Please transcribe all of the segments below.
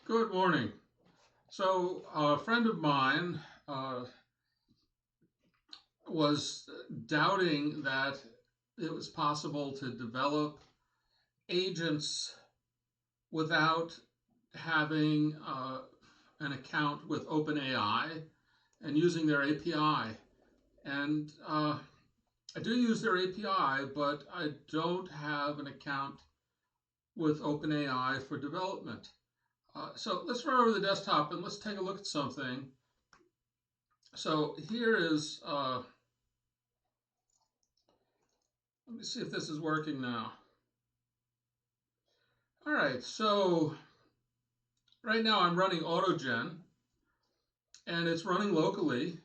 Good morning. So, a friend of mine was doubting that it was possible to develop agents without having an account with OpenAI and using their API. And I do use their API, but I don't have an account with OpenAI for development. So let's run over the desktop and let's take a look at something. So here is, let me see if this is working now. All right, so right now I'm running Autogen and it's running locally.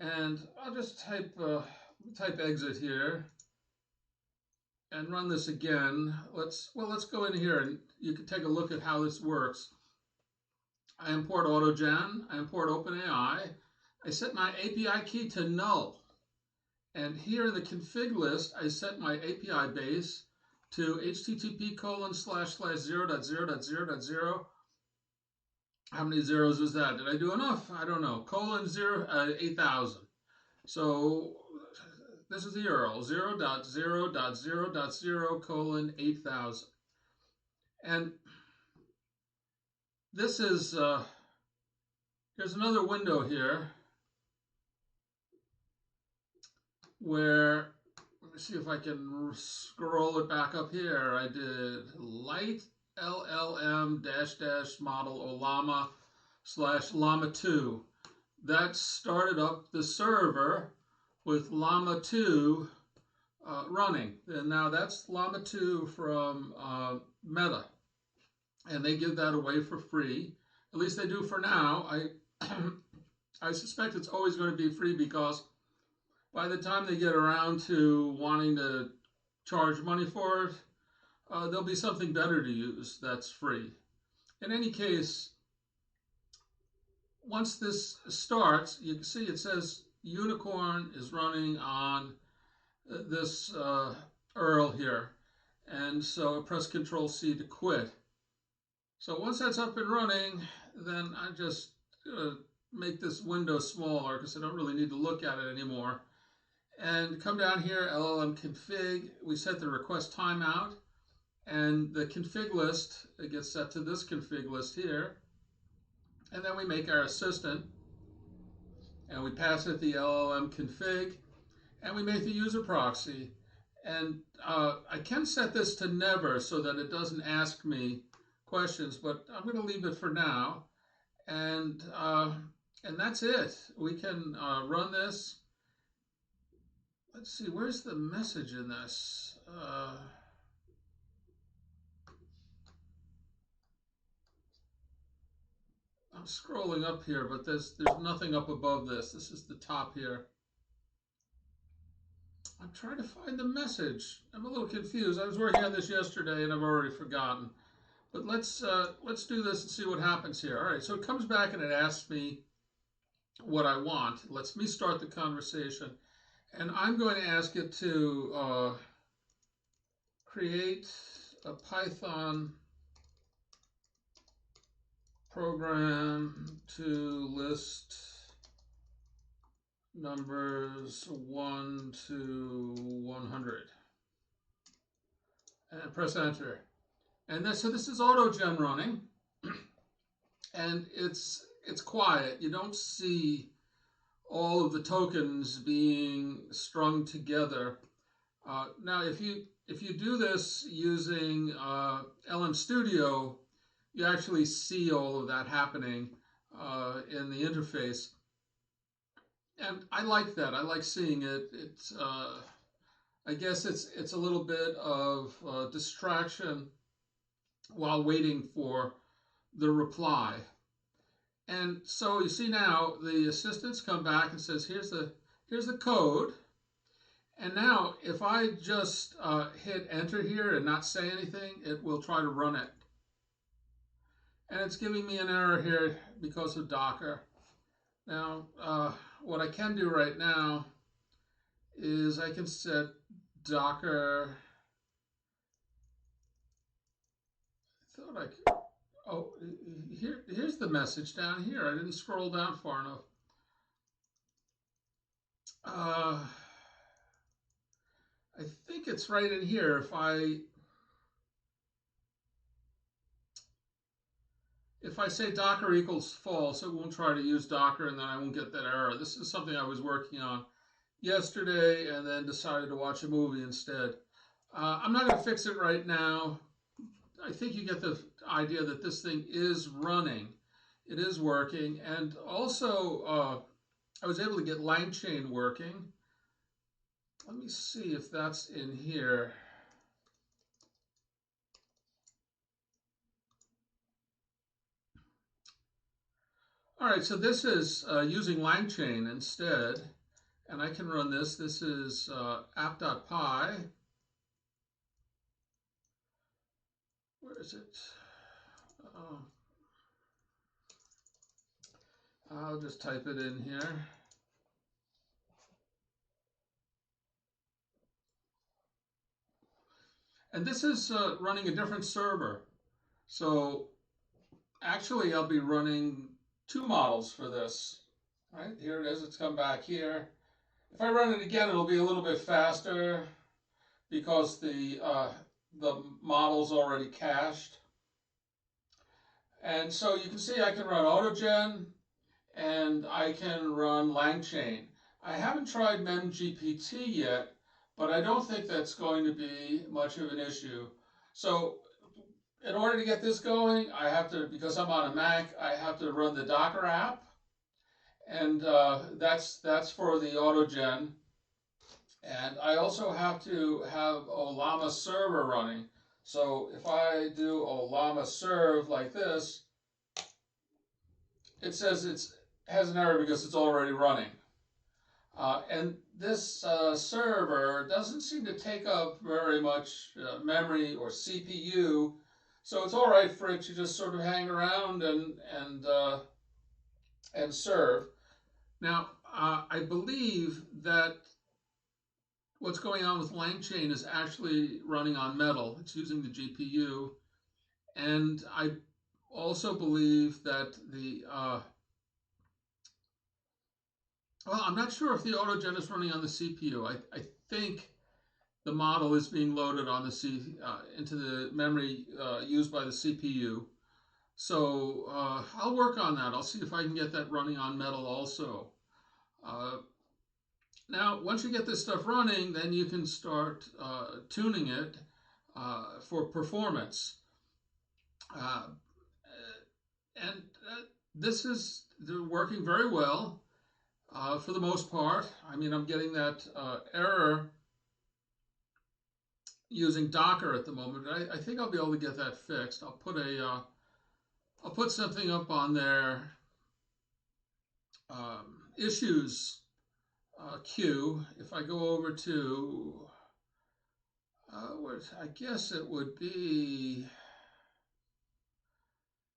And I'll just type exit here and run this again. Let's go in here and you can take a look at how this works. I import Autogen, I import OpenAI, I set my API key to null. And here in the config list, I set my API base to http://0.0.0.0. How many zeros is that? Did I do enough? I don't know. :0, 8,000. So this is the URL, 0.0.0.0, :8,000. And this is, here's another window here where, let me see if I can scroll it back up here. I did light LLM -- model Ollama / Llama 2. That started up the server with Llama 2 running. And now that's Llama 2 from Meta. And they give that away for free. At least they do for now. I suspect it's always going to be free because by the time they get around to wanting to charge money for it, there'll be something better to use that's free. In any case, once this starts, you can see it says Unicorn is running on this URL here. And so I press Control-C to quit. So once that's up and running, then I just make this window smaller because I don't really need to look at it anymore. And come down here, LLM config, we set the request timeout, and the config list, it gets set to this config list here. And then we make our assistant, and we pass it the LLM config, and we make the user proxy. And I can set this to never so that it doesn't ask me questions, but I'm going to leave it for now. And that's it. We can run this. Let's see, where's the message in this? I'm scrolling up here, but there's nothing up above this. This is the top here. I'm trying to find the message. I'm a little confused. I was working on this yesterday and I've already forgotten. But let's do this and see what happens here. All right, so it comes back and it asks me what I want. It lets me start the conversation. And I'm going to ask it to create a Python program to list numbers 1 to 100. And press enter. And so this is Autogen running. And it's quiet. You don't see all of the tokens being strung together. Now, if you do this using LM Studio, you actually see all of that happening in the interface. And I like that. I like seeing it. It's I guess it's a little bit of distraction while waiting for the reply. And so you see now the assistants come back and says, here's the code. And now if I just hit enter here and not say anything, it will try to run it. And it's giving me an error here because of Docker. Now, what I can do right now is I can set Docker. I thought I could. Oh, here's the message down here. I didn't scroll down far enough. I think it's right in here. If I say Docker equals false, it won't try to use Docker, and then I won't get that error. This is something I was working on yesterday and then decided to watch a movie instead. I'm not going to fix it right now. I think you get the idea that this thing is running. It is working. And also, I was able to get Langchain working. Let me see if that's in here. All right, so this is using Langchain instead. And I can run this. This is app.py. Where is it? I'll just type it in here. And this is running a different server. So actually, I'll be running two models for this. Right, here it is. It's come back here. If I run it again, it'll be a little bit faster because the model's already cached. And so you can see I can run Autogen and I can run Langchain. I haven't tried MemGPT yet, but I don't think that's going to be much of an issue. So in order to get this going, I have to, because I'm on a Mac, I have to run the Docker app, and that's for the Autogen. And I also have to have Ollama server running. So if I do Ollama serve like this, it says it has an error because it's already running. And this server doesn't seem to take up very much memory or CPU, so it's all right for it to just sort of hang around and serve. Now, I believe that what's going on with Langchain is actually running on Metal. It's using the GPU, and I also believe that well, I'm not sure if the Autogen is running on the CPU. I think the model is being loaded on the into the memory used by the CPU. So I'll work on that. I'll see if I can get that running on Metal also. Now, once you get this stuff running, then you can start tuning it for performance. And this is working very well for the most part. I mean, I'm getting that error using Docker at the moment. I think I'll be able to get that fixed. I'll put something up on their issues queue. If I go over to I guess it would be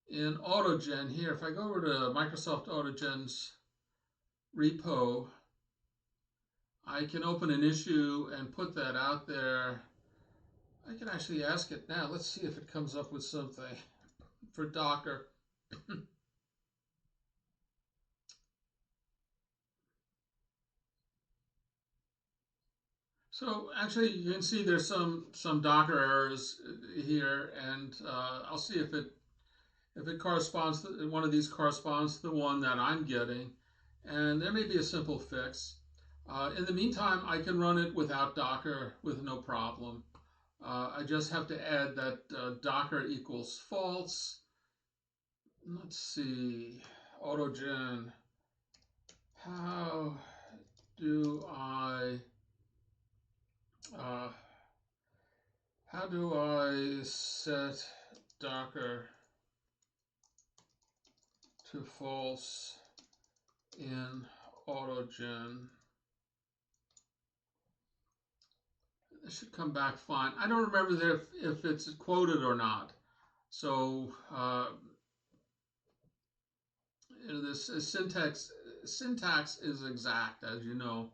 in Autogen here. If I go over to Microsoft Autogen's repo, I can open an issue and put that out there. I can actually ask it now. Let's see if it comes up with something for Docker. So actually, you can see there's some Docker errors here, and I'll see if it corresponds to one of these corresponds to the one that I'm getting, and there may be a simple fix. In the meantime, I can run it without Docker with no problem. I just have to add that Docker equals false. Let's see, Autogen. How do I set Docker to false in Autogen? It should come back fine. I don't remember if it's quoted or not. So this syntax is exact, as you know.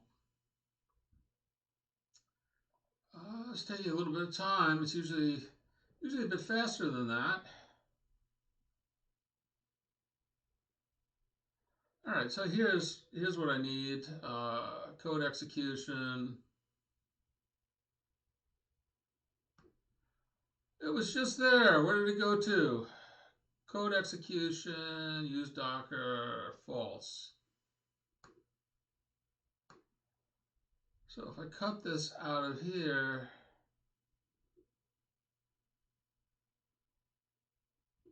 It's taking a little bit of time. It's usually a bit faster than that. All right, so here's what I need. Code execution. It was just there. Where did it go to? Code execution, use Docker, false. So if I cut this out of here,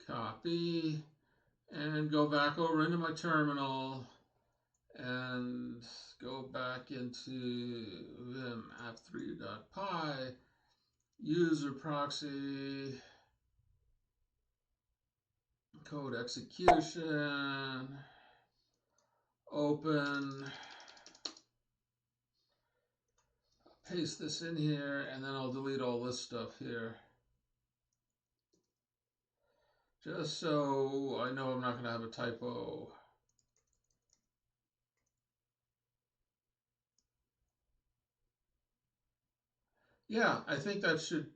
copy, and go back over into my terminal and go back into vim app3.py, user proxy, code execution, open, paste this in here, and then I'll delete all this stuff here. Just so I know I'm not going to have a typo. Yeah, I think that should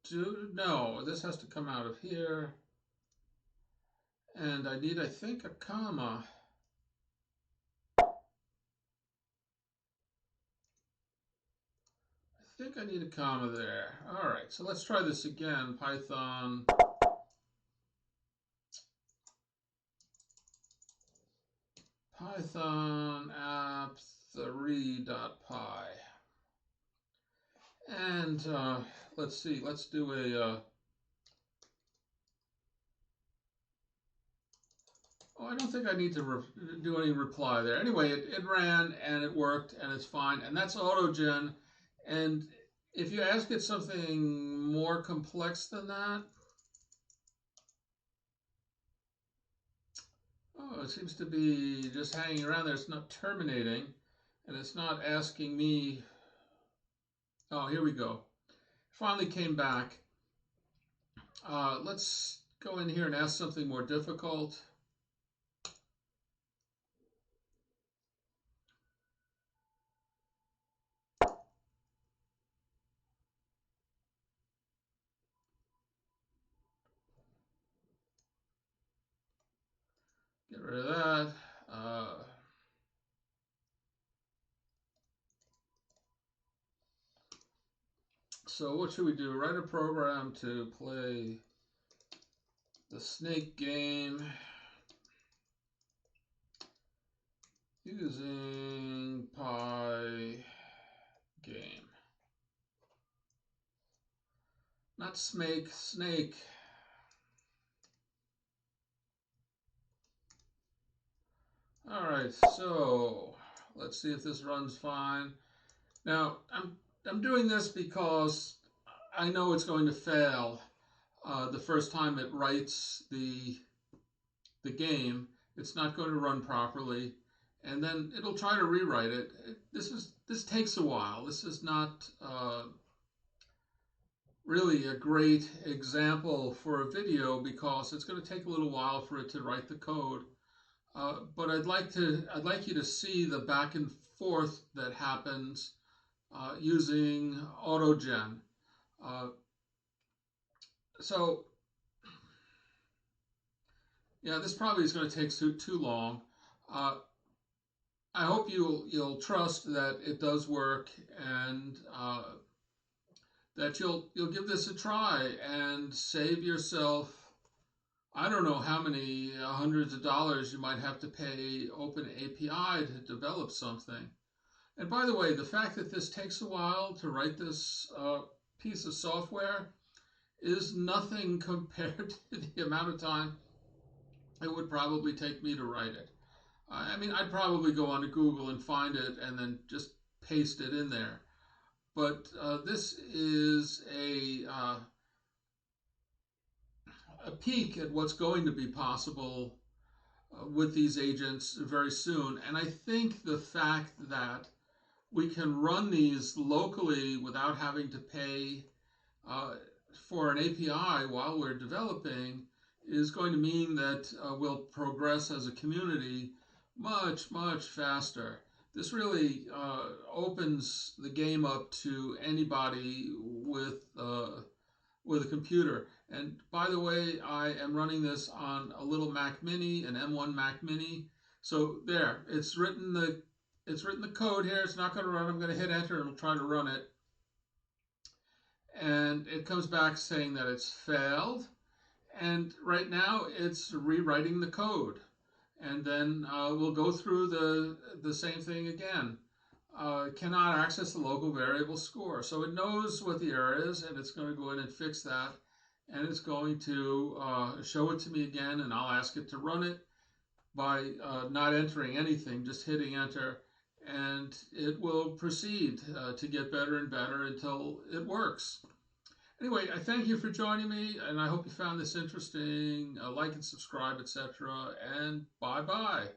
do. No, this has to come out of here. And I need, I think, a comma. I think I need a comma there. All right, so let's try this again. Python app3.py. And let's see, let's do a, oh, I don't think I need to do any reply there. Anyway, it ran and it worked and it's fine. And that's Autogen. And if you ask it something more complex than that, oh, it seems to be just hanging around there. It's not terminating, and it's not asking me. Oh, here we go. Finally came back. Let's go in here and ask something more difficult. Get rid of that. So what should we do? Write a program to play the snake game using Py game. Not snake, snake. All right, so let's see if this runs fine. Now, I'm doing this because I know it's going to fail the first time it writes the game. It's not going to run properly, and then it'll try to rewrite it. This takes a while. This is not really a great example for a video because it's going to take a little while for it to write the code. But I'd like you to see the back and forth that happens using Autogen. So yeah, this probably is going to take too long. I hope you'll trust that it does work and that you'll give this a try and save yourself. I don't know how many hundreds of dollars you might have to pay OpenAI to develop something. And by the way, the fact that this takes a while to write this piece of software is nothing compared to the amount of time it would probably take me to write it. I mean, I'd probably go onto Google and find it and then just paste it in there. But this is a peek at what's going to be possible with these agents very soon. And I think the fact that we can run these locally without having to pay for an API while we're developing is going to mean that we'll progress as a community much, much faster. This really opens the game up to anybody with a computer. And by the way, I am running this on a little Mac Mini, an M1 Mac Mini. So there, it's written the code here. It's not going to run. I'm going to hit enter and try to run it. And it comes back saying that it's failed. And right now it's rewriting the code. And then we'll go through the same thing again. Cannot access the local variable score. So it knows what the error is, and it's going to go in and fix that. And it's going to show it to me again, and I'll ask it to run it by not entering anything, just hitting enter. And it will proceed to get better and better until it works. Anyway, I thank you for joining me, and I hope you found this interesting. Like and subscribe, etc. And bye-bye.